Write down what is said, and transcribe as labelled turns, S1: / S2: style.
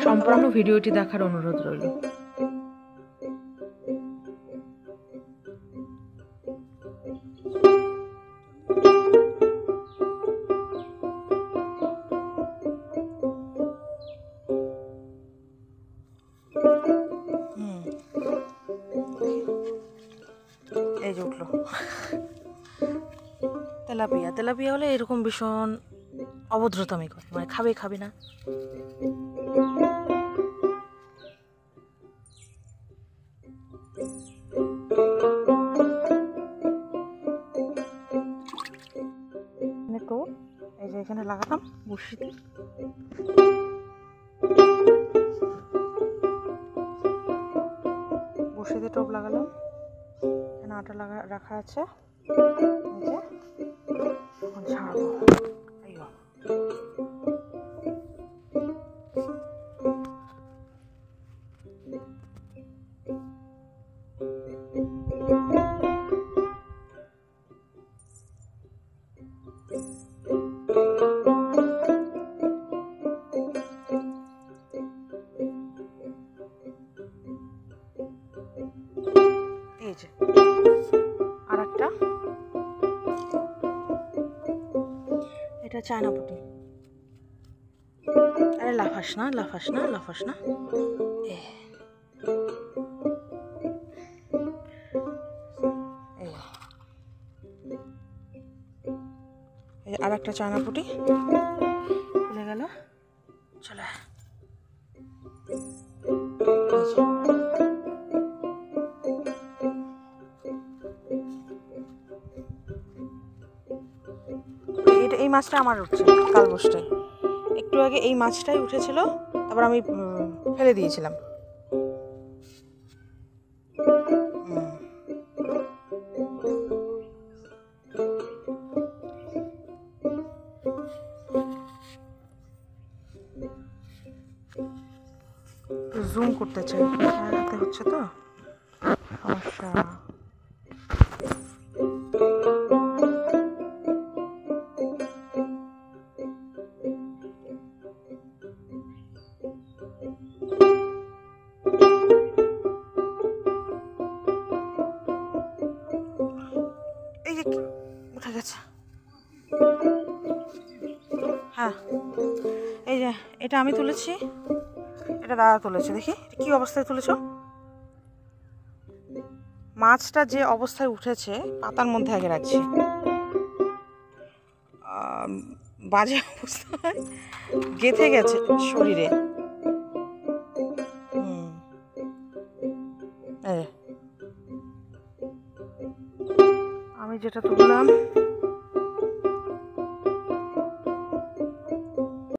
S1: সম্পূর্ণ ভিডিওটি দেখার অনুরোধ রইল। এই যে উঠলো তেলাপিয়া। তেলাপিয়া হলে এরকম ভীষণ অভদ্রতামি করে, মানে খাবে না। টোপ এই যে এখানে লাগালাম বড়শিতে, বড়শিতে টোপ লাগালাম। এখানে আটা রাখা আছে, এই যে এখন ছাড়বো। এই যে আর একটা, এটা চায়না পুঁটি। আরে লাফাস না। আর একটা চায়না পুঁটি খুলে গেল। চলে এই মাছটা আমার উঠছে কাল বসটাই, একটু আগে এই মাছটাই উঠেছিল, তারপর আমি ফেলে দিয়েছিলাম। জুম করতে চাই, হাতে হচ্ছে তো সমস্যা। এই যে উঠে গেছে। হ্যাঁ এই যে এটা আমি তুলেছি, এটা দাদা তুলেছে। দেখি কি অবস্থায় তুলেছ। মাছটা যে অবস্থায় উঠেছে পাতার মধ্যে আগে রাখছি, বাজে অবস্থায় গেঁথে গেছে শরীরে। আমি যেটা তুললাম